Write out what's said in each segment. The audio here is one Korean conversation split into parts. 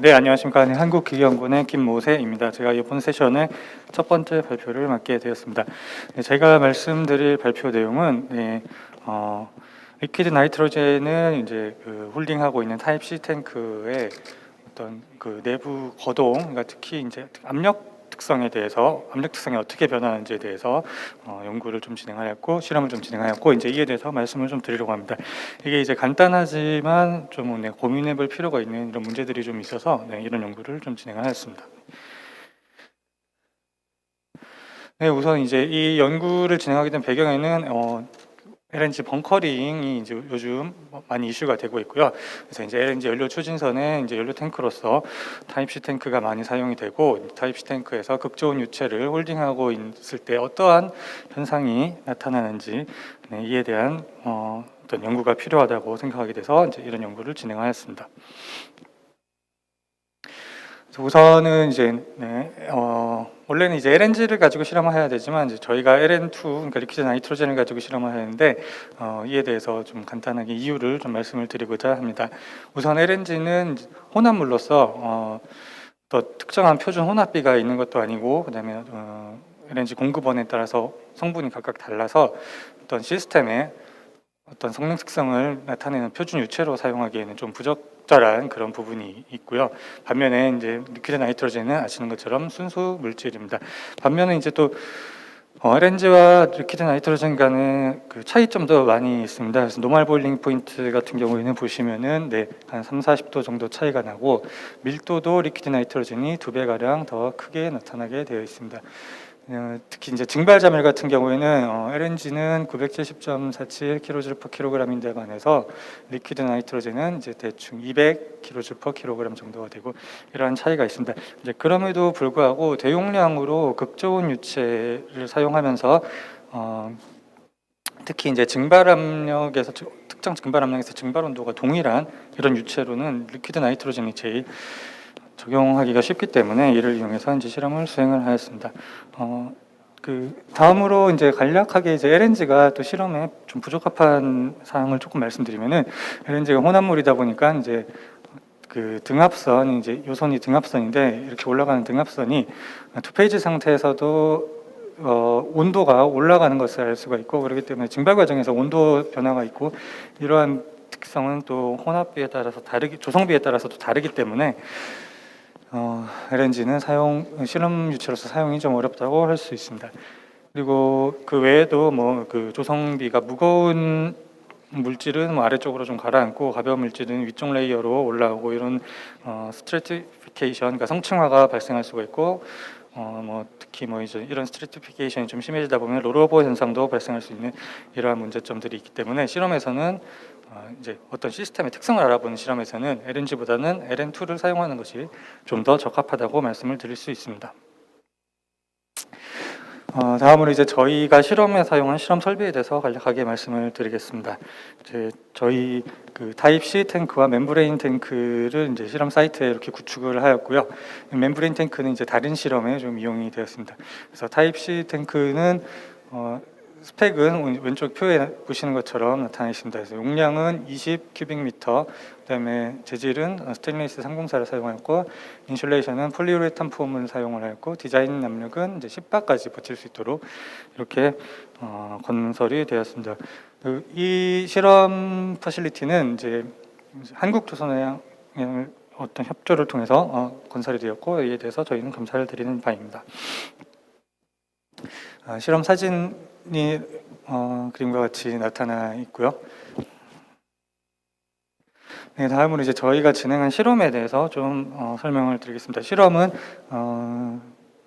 네, 안녕하십니까. 네, 한국기계연구원의 김모세입니다. 제가 이번 세션의 첫 번째 발표를 맡게 되었습니다. 네, 제가 말씀드릴 발표 내용은 리퀴드 나이트로젠은 이제 홀딩하고 있는 타입 C 탱크의 어떤 내부 거동, 그러니까 특히 이제 압력 특성이 어떻게 변하는지에 대해서 연구를 좀 진행하였고 실험을 좀 진행하였고 이제 이에 대해서 말씀을 좀 드리려고 합니다. 이게 이제 간단하지만 좀 고민해볼 필요가 있는 이런 문제들이 좀 있어서 이런 연구를 좀 진행하였습니다. 네, 우선 이제 이 연구를 진행하게 된 배경에는 LNG 벙커링이 이제 요즘 많이 이슈가 되고 있고요. 그래서 이제 LNG 연료 추진선에 이제 연료 탱크로서 타입 C 탱크가 많이 사용이 되고, 타입 C 탱크에서 극저온 유체를 홀딩하고 있을 때 어떠한 현상이 나타나는지 이에 대한 어떤 연구가 필요하다고 생각하게 돼서 이제 이런 연구를 진행하였습니다. 우선은 이제 원래는 이제 LNG를 가지고 실험을 해야 되지만 이제 저희가 LN2 그러니까 리퀴드 나이트로젠을 가지고 실험을 하는데 이에 대해서 좀 간단하게 이유를 좀 말씀을 드리고자 합니다. 우선 LNG는 혼합물로서 또 특정한 표준 혼합비가 있는 것도 아니고 그다음에 LNG 공급원에 따라서 성분이 각각 달라서 어떤 시스템에 어떤 성능 특성을 나타내는 표준 유체로 사용하기에는 좀 부적절한 그런 부분이 있고요. 반면에 이제 리퀴드 나이트로젠은 아시는 것처럼 순수 물질입니다. 반면에 이제 또 LNG와 리퀴드 나이트로젠 간의 그 차이점도 많이 있습니다. 그래서 노멀 보일링 포인트 같은 경우에는 보시면은 한 30-40도 정도 차이가 나고 밀도도 리퀴드 나이트로젠이 2배 가량 더 크게 나타나게 되어 있습니다. 특히 이제 증발자멸 같은 경우에는 LNG는 970.47kJ/kg인데 반해서 리퀴드 나이트로젠은 이제 대충 200kJ/kg 정도가 되고 이러한 차이가 있습니다. 이제 그럼에도 불구하고 대용량으로 극저온 유체를 사용하면서 특히 이제 특정 증발 압력에서 증발 온도가 동일한 이런 유체로는 리퀴드 나이트로젠이 제일 적용하기가 쉽기 때문에 이를 이용해서 이제 실험을 수행을 하였습니다. 다음으로 이제 간략하게 이제 LNG가 또 실험에 좀 부적합한 사항을 조금 말씀드리면은 LNG가 혼합물이다 보니까 이제 등합선 이제 요선이 등합선인데 이렇게 올라가는 등합선이 투페이지 상태에서도 온도가 올라가는 것을 알 수가 있고 그렇기 때문에 증발 과정에서 온도 변화가 있고 이러한 특성은 또 혼합비에 따라서 조성비에 따라서도 다르기 때문에 LNG는 실험 유체로서 사용이 좀 어렵다고 할 수 있습니다. 그리고 그 외에도 조성비가 무거운 물질은 아래쪽으로 좀 가라앉고 가벼운 물질은 위쪽 레이어로 올라오고 이런 스트래티피케이션, 그러니까 성층화가 발생할 수가 있고 특히 이제 이런 스트래티피케이션이 좀 심해지다 보면 롤오버 현상도 발생할 수 있는 이러한 문제점들이 있기 때문에 실험에서는 이제 어떤 시스템의 특성을 알아보는 실험에서는 LNG보다는 LN2를 사용하는 것이 좀 더 적합하다고 말씀을 드릴 수 있습니다. 다음으로 이제 저희가 실험에 사용한 실험 설비에 대해서 간략하게 말씀을 드리겠습니다. 이제 저희 타입 C 탱크와 멤브레인 탱크를 이제 실험 사이트에 이렇게 구축을 하였고요. 멤브레인 탱크는 이제 다른 실험에 좀 이용이 되었습니다. 그래서 타입 C 탱크는 스펙은 왼쪽 표에 보시는 것처럼 나타나 있습니다. 그래서 용량은 20 큐빅미터, 그다음에 재질은 스테인리스 304를 사용하였고, 인슐레이션은 폴리우레탄 폼을 사용을 하였고, 디자인 압력은 이제 10바까지 버틸 수 있도록 이렇게 건설이 되었습니다. 이 실험 퍼실리티는 이제 한국조선해양 어떤 협조를 통해서 건설이 되었고 이에 대해서 저희는 감사를 드리는 바입니다. 실험 사진이 그림과 같이 나타나 있고요. 네, 다음으로 이제 저희가 진행한 실험에 대해서 좀 설명을 드리겠습니다. 실험은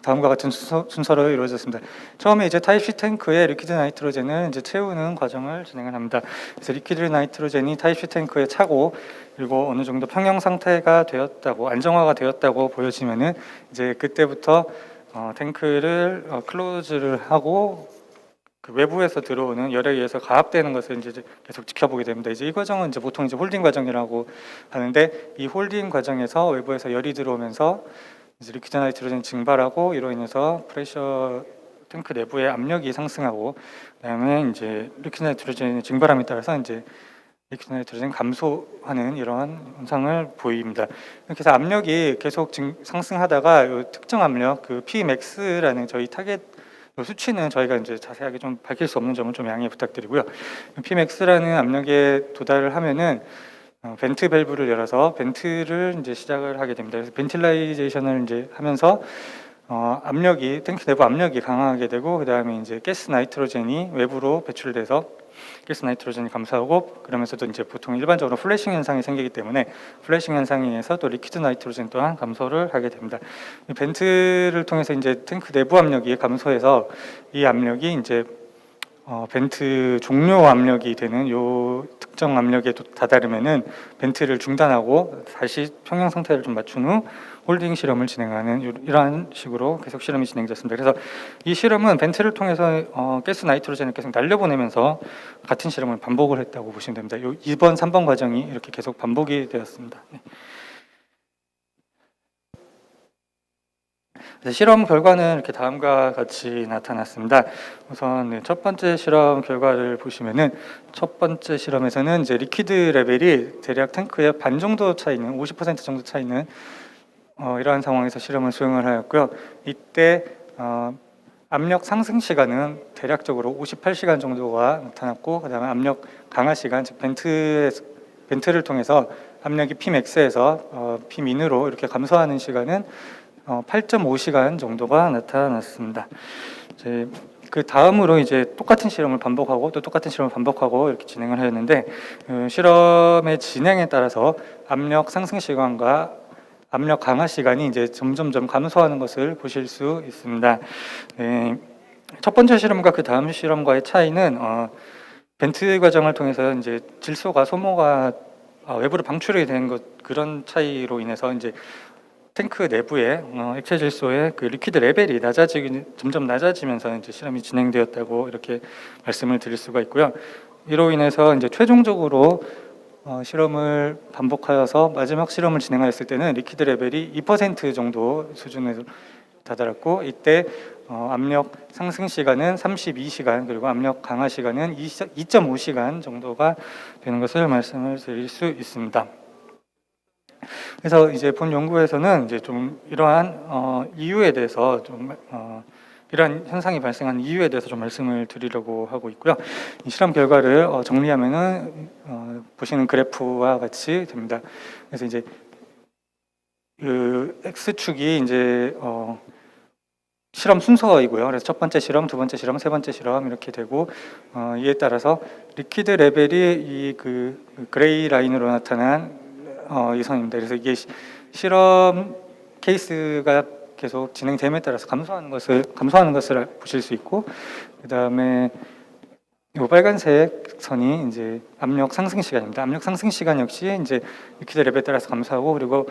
다음과 같은 순서로 이루어졌습니다. 처음에 이제 타입 C 탱크에 리퀴드 나이트로젠을 이제 채우는 과정을 진행을 합니다. 그래서 리퀴드 나이트로젠이 타입 C 탱크에 차고 그리고 어느 정도 평형 상태가 되었다고 안정화가 되었다고 보여지면은 이제 그때부터 탱크를 클로즈를 하고 외부에서 들어오는 열에 의해서 가압되는 것을 이제 계속 지켜보게 됩니다. 이제 이 과정은 이제 보통 이제 홀딩 과정이라고 하는데 이 홀딩 과정에서 외부에서 열이 들어오면서 이제 리퀴드 나이트로젠 증발하고 이로 인해서 프레셔 탱크 내부의 압력이 상승하고 그다음에 이제 리퀴드 나이트로젠의 증발함에 따라서 이제 리퀴드 나이트로젠 감소하는 이러한 현상을 보입니다. 그래서 압력이 계속 상승하다가 이 특정 압력, 그 Pmax라는 저희 타겟 수치는 저희가 이제 자세하게 좀 밝힐 수 없는 점을 좀 양해 부탁드리고요. Pmax라는 압력에 도달을 하면은 벤트 밸브를 열어서 벤트를 이제 시작을 하게 됩니다. 그래서 벤틸라이제이션을 이제 하면서 압력이 탱크 내부 압력이 강하게 되고, 그 다음에 이제 가스 나이트로젠이 외부로 배출돼서 가스 나이트로젠이 감소하고, 그러면서도 이제 보통 일반적으로 플래싱 현상이 생기기 때문에 플래싱 현상에 의해서 또 리퀴드 나이트로젠 또한 감소를 하게 됩니다. 이 벤트를 통해서 이제 탱크 내부 압력이 감소해서 이 압력이 이제 벤트 종료 압력이 되는 요 특정 압력에 다다르면은 벤트를 중단하고 다시 평형 상태를 좀 맞춘 후 홀딩 실험을 진행하는 이러한 식으로 계속 실험이 진행됐습니다. 그래서 이 실험은 벤트를 통해서 가스 나이트로젠을 계속 날려보내면서 같은 실험을 반복을 했다고 보시면 됩니다. 요 2번, 3번 과정이 이렇게 계속 반복이 되었습니다. 네. 실험 결과는 이렇게 다음과 같이 나타났습니다. 우선 첫 번째 실험 결과를 보시면은, 첫 번째 실험에서는 이제 리퀴드 레벨이 대략 탱크의 반 정도 차이는 50% 정도 차이는 이러한 상황에서 실험을 수행을 하였고요. 이때 압력 상승 시간은 대략적으로 58시간 정도가 나타났고, 그다음에 압력 강화 시간, 즉 벤트를 통해서 압력이 Pmax에서 P민으로 이렇게 감소하는 시간은 8.5시간 정도가 나타났습니다. 이제 그 다음으로 이제 똑같은 실험을 반복하고 또 똑같은 실험을 반복하고 이렇게 진행을 하였는데, 실험의 진행에 따라서 압력 상승 시간과 압력 강화 시간이 이제 점점점 감소하는 것을 보실 수 있습니다. 첫 번째 실험과 그 다음 실험과의 차이는 벤트 과정을 통해서 이제 질소가 소모가 외부로 방출이 된 그런 차이로 인해서 이제 탱크 내부의 액체 질소의 그 리퀴드 레벨이 점점 낮아지면서 이제 실험이 진행되었다고 이렇게 말씀을 드릴 수가 있고요. 이로 인해서 이제 최종적으로 실험을 반복하여서 마지막 실험을 진행하였을 때는 리퀴드 레벨이 2% 정도 수준에 다다랐고, 이때 압력 상승 시간은 32시간, 그리고 압력 강화 시간은 2.5시간 정도가 되는 것을 말씀을 드릴 수 있습니다. 그래서 이제 본 연구에서는 이제 좀 이러한 이유에 대해서 좀 이러한 현상이 발생한 이유에 대해서 좀 말씀을 드리려고 하고 있고요. 이 실험 결과를 정리하면은 보시는 그래프와 같이 됩니다. 그래서 이제 그 X축이 이제 실험 순서이고요. 그래서 첫 번째 실험, 두 번째 실험, 세 번째 실험 이렇게 되고, 이에 따라서 리퀴드 레벨이 이 그 그레이 라인으로 나타난 이 선입니다. 그래서 이게 실험 케이스가 계속 진행됨에 따라서 감소하는 것을 보실 수 있고, 그 다음에 이 빨간색 선이 이제 압력 상승 시간입니다. 압력 상승 시간 역시 이제 리퀴드 레벨에 따라서 감소하고, 그리고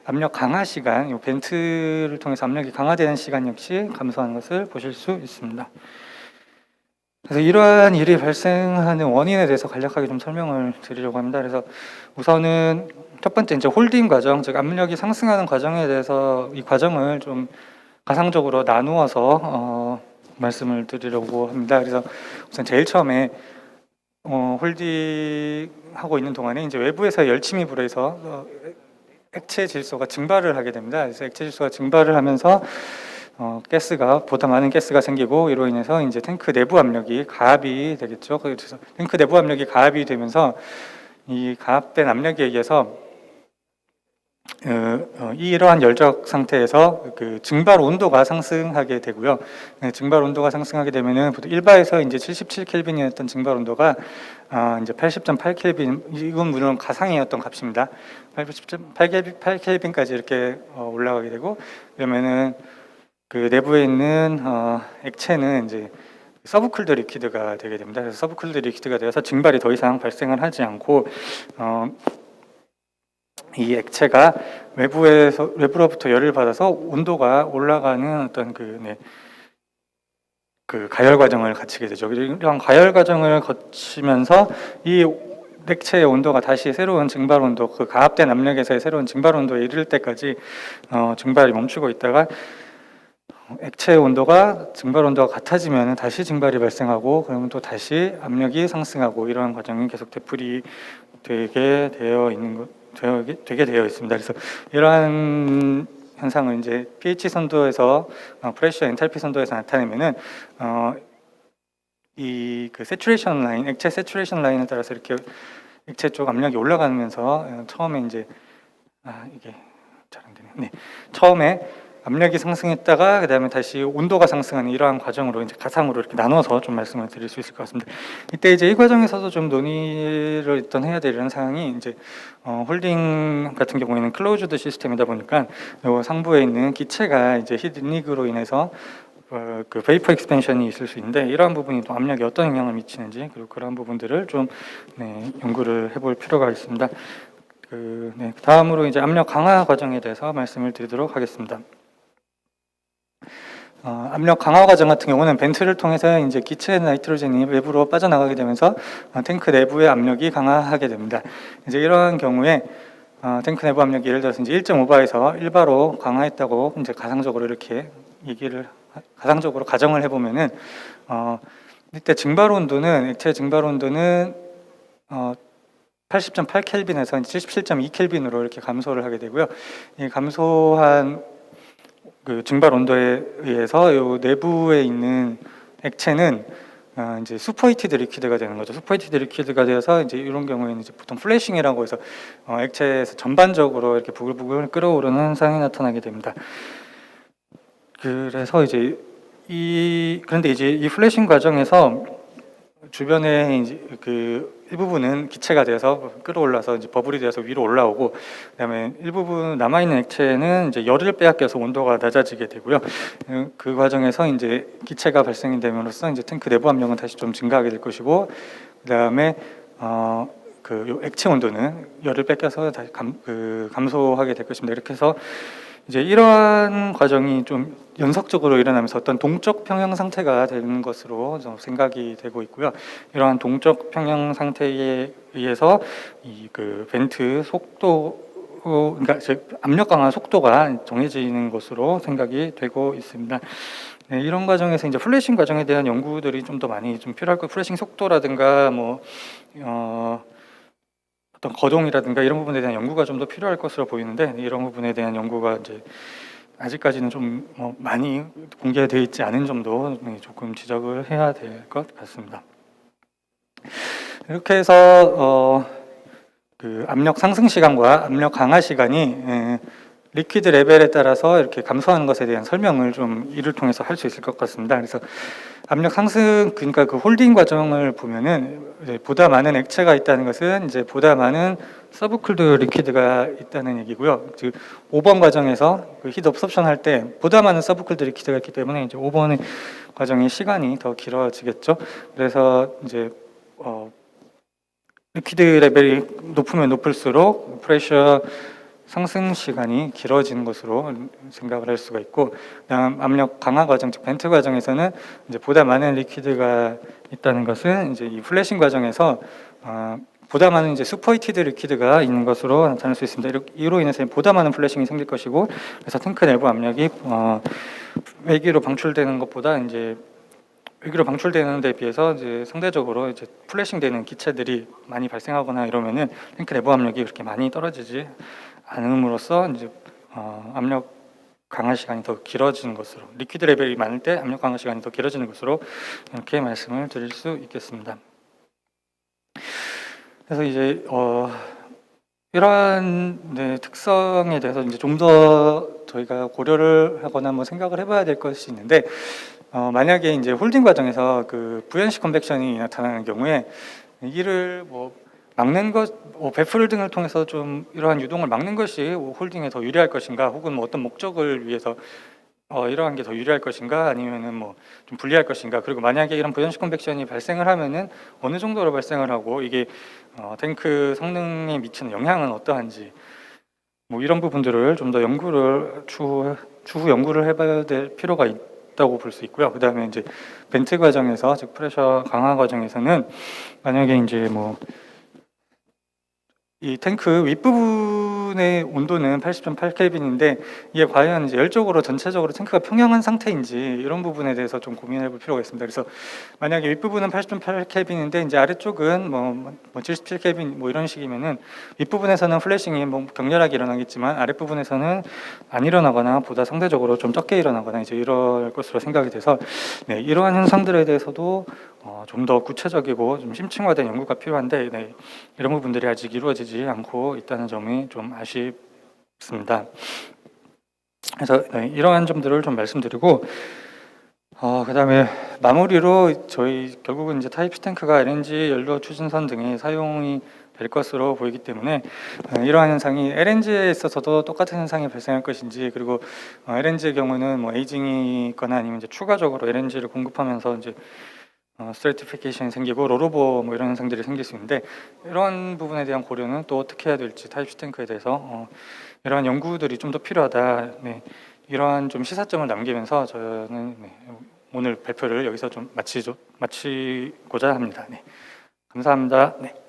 압력 강화 시간, 이 벤트를 통해서 압력이 강화되는 시간 역시 감소하는 것을 보실 수 있습니다. 그래서 이러한 일이 발생하는 원인에 대해서 간략하게 좀 설명을 드리려고 합니다. 그래서 우선은 첫 번째 이제 홀딩 과정, 즉 압력이 상승하는 과정에 대해서 이 과정을 좀 가상적으로 나누어서 말씀을 드리려고 합니다. 그래서 우선 제일 처음에 홀딩 하고 있는 동안에 이제 외부에서 열침이 불어서 액체 질소가 증발을 하게 됩니다. 그래서 액체 질소가 증발을 하면서 가스가 보다 많은 가스가 생기고, 이로 인해서 이제 탱크 내부 압력이 가압이 되겠죠. 그래서 탱크 내부 압력이 가압이 되면서 이 가압된 압력에 의해서 이러한 열적 상태에서 그 증발 온도가 상승하게 되고요. 증발 온도가 상승하게 되면은 보통 일바에서 이제 77켈빈이었던 증발 온도가 이제 80.8켈빈, 이건 물론 가상이었던 값입니다. 80.8켈빈까지 이렇게 올라가게 되고, 그러면은 그 내부에 있는 액체는 이제 서브쿨드 리퀴드가 되게 됩니다. 그래서 서브쿨드 리퀴드가 되어서 증발이 더 이상 발생을 하지 않고, 이 액체가 외부로부터 열을 받아서 온도가 올라가는 어떤 그 가열 과정을 거치게 되죠. 이런 가열 과정을 거치면서 이 액체의 온도가 다시 새로운 증발 온도, 그 가압된 압력에서의 새로운 증발 온도에 이를 때까지 증발이 멈추고 있다가 액체 온도가 증발 온도가 같아지면 다시 증발이 발생하고 그러면 또 다시 압력이 상승하고 이러한 과정이 계속 되풀이 되게 되어 있습니다. 그래서 이러한 현상을 이제 pH 선도에서 프레셔 엔탈피 선도에서 나타내면은 이 그 세츄레이션 라인, 액체 세츄레이션 라인에 따라서 이렇게 액체 쪽 압력이 올라가면서 처음에 이제 이게 잘 안 되네. 네, 처음에 압력이 상승했다가 그다음에 다시 온도가 상승하는 이러한 과정으로 이제 가상으로 이렇게 나눠서 좀 말씀을 드릴 수 있을 것 같습니다. 이때 이제 이 과정에서도 좀 논의를 일단 해야 되는 사항이 이제 홀딩 같은 경우에는 클로즈드 시스템이다 보니까 요 상부에 있는 기체가 이제 히드닉으로 인해서 그 베이퍼 익스펜션이 있을 수 있는데 이러한 부분이 또 압력에 어떤 영향을 미치는지 그리고 그러한 부분들을 좀 연구를 해볼 필요가 있습니다. 다음으로 이제 압력 강화 과정에 대해서 말씀을 드리도록 하겠습니다. 압력 강화 과정 같은 경우는 벤트를 통해서 이제 기체 나이트로젠이 외부로 빠져나가게 되면서 탱크 내부의 압력이 강화하게 됩니다. 이제 이러한 경우에 탱크 내부 압력이 예를 들어서 이제 1.5바에서 1바로 강화했다고 이제 가상적으로 이렇게 가상적으로 가정을 해보면은 이때 증발 온도는 액체 증발 온도는 80.8켈빈에서 77.2켈빈으로 이렇게 감소를 하게 되고요. 이 감소한 그 증발 온도에 의해서 요 내부에 있는 액체는 이제 슈퍼히티드 리퀴드가 되는 거죠. 슈퍼히티드 리퀴드가 되어서 이제 이런 경우에는 이제 보통 플래싱이라고 해서 액체에서 전반적으로 이렇게 부글부글 끓어오르는 현상이 나타나게 됩니다. 그래서 이제 그런데 이제 이 플래싱 과정에서 주변에 이제 그 일부분은 기체가 돼서 끌어올라서 이제 버블이 돼서 위로 올라오고 그다음에 일부분 남아 있는 액체는 이제 열을 빼앗겨서 온도가 낮아지게 되고요. 그 과정에서 이제 기체가 발생이 됨으로써 이제 탱크 내부 압력은 다시 좀 증가하게 될 것이고 그다음에 그 액체 온도는 열을 뺏겨서 다시 감소하게 될 것입니다. 이렇게 해서 이제 이러한 과정이 좀 연속적으로 일어나면서 어떤 동적 평형 상태가 되는 것으로 생각이 되고 있고요. 이러한 동적 평형 상태에 의해서 이 그 벤트 속도, 그러니까 압력 강화 속도가 정해지는 것으로 생각이 되고 있습니다. 네, 이런 과정에서 이제 플래싱 과정에 대한 연구들이 좀 더 많이 좀 필요할 거. 플래싱 속도라든가 뭐 어떤 거동이라든가 이런 부분에 대한 연구가 좀 더 필요할 것으로 보이는데 이런 부분에 대한 연구가 이제 아직까지는 좀 많이 공개되어 있지 않은 점도 조금 지적을 해야 될 것 같습니다. 이렇게 해서 그 압력 상승 시간과 압력 강하 시간이 리퀴드 레벨에 따라서 이렇게 감소하는 것에 대한 설명을 좀 이를 통해서 할 수 있을 것 같습니다. 그래서 압력 상승, 그러니까 그 홀딩 과정을 보면은 이제 보다 많은 액체가 있다는 것은 이제 보다 많은 서브쿨드 리퀴드가 있다는 얘기고요. 즉 5번 과정에서 그 히트 업섭션 할 때 보다 많은 서브쿨드 리퀴드가 있기 때문에 이제 5번의 과정의 시간이 더 길어지겠죠. 그래서 이제 리퀴드 레벨이 높으면 높을수록 프레셔 상승 시간이 길어지는 것으로 생각을 할 수가 있고, 그다음 압력 강화 과정, 즉 벤트 과정에서는 이제 보다 많은 리퀴드가 있다는 것은 이제 이 플래싱 과정에서 보다 많은 이제 슈퍼히티드 리퀴드가 있는 것으로 나타날 수 있습니다. 이로 인해서 보다 많은 플래싱이 생길 것이고, 그래서 탱크 내부 압력이 외기로 방출되는 것보다 이제 외기로 방출되는 데 비해서 이제 상대적으로 이제 플래싱되는 기체들이 많이 발생하거나 이러면은 탱크 내부 압력이 그렇게 많이 떨어지지 않음으로써 이제 압력 강화 시간이 더 길어지는 것으로, 리퀴드 레벨이 많을 때 압력 강화 시간이 더 길어지는 것으로 이렇게 말씀을 드릴 수 있겠습니다. 그래서 이제 이러한 특성에 대해서 이제 좀 더 저희가 고려를 하거나 뭐 생각을 해봐야 될 것이 있는데, 만약에 이제 홀딩 과정에서 그 부연식 컨벡션이 나타나는 경우에 이를 뭐 막는 것, 배풀 등을 통해서 좀 이러한 유동을 막는 것이 홀딩에 더 유리할 것인가, 혹은 뭐 어떤 목적을 위해서 이러한 게 더 유리할 것인가, 아니면은 뭐 좀 불리할 것인가, 그리고 만약에 이런 부연식 컨벡션이 발생을 하면은 어느 정도로 발생을 하고 이게 탱크 성능에 미치는 영향은 어떠한지, 뭐 이런 부분들을 좀 더 연구를 추후 연구를 해봐야 될 필요가 있다고 볼 수 있고요. 그다음에 이제 벤트 과정에서, 즉 프레셔 강화 과정에서는 만약에 이제 뭐 이 탱크 윗부분에 윗부분의 온도는 80.8 켈빈인데 이게 과연 이제 열적으로 전체적으로 탱크가 평형한 상태인지 이런 부분에 대해서 좀 고민해 볼 필요가 있습니다. 그래서 만약에 윗부분은 80.8 켈빈인데 이제 아래쪽은 뭐 77 켈빈 뭐 이런 식이면은 윗부분에서는 플래싱이 뭐 격렬하게 일어나겠지만 아랫부분에서는 안 일어나거나 보다 상대적으로 좀 적게 일어나거나 이제 이럴 것으로 생각이 돼서 네, 이러한 현상들에 대해서도 좀 더 구체적이고 좀 심층화된 연구가 필요한데 네, 이런 부분들이 아직 이루어지지 않고 있다는 점이 좀 아쉽습니다. 그래서 네, 이러한 점들을 좀 말씀드리고 그다음에 마무리로 저희 결국은 이제 타입 탱크가 LNG 연료 추진선 등의 사용이 될 것으로 보이기 때문에 이러한 현상이 LNG에 있어서도 똑같은 현상이 발생할 것인지 그리고 LNG의 경우는 뭐 에이징이 있거나 아니면 이제 추가적으로 LNG를 공급하면서 이제 스트래티피케이션이 생기고 롤오버 뭐 이런 현상들이 생길 수 있는데 이런 부분에 대한 고려는 또 어떻게 해야 될지 타입 탱크에 대해서 이러한 연구들이 좀 더 필요하다. 네, 이러한 좀 시사점을 남기면서 저는 네, 오늘 발표를 여기서 좀 마치고자 합니다. 네, 감사합니다. 네.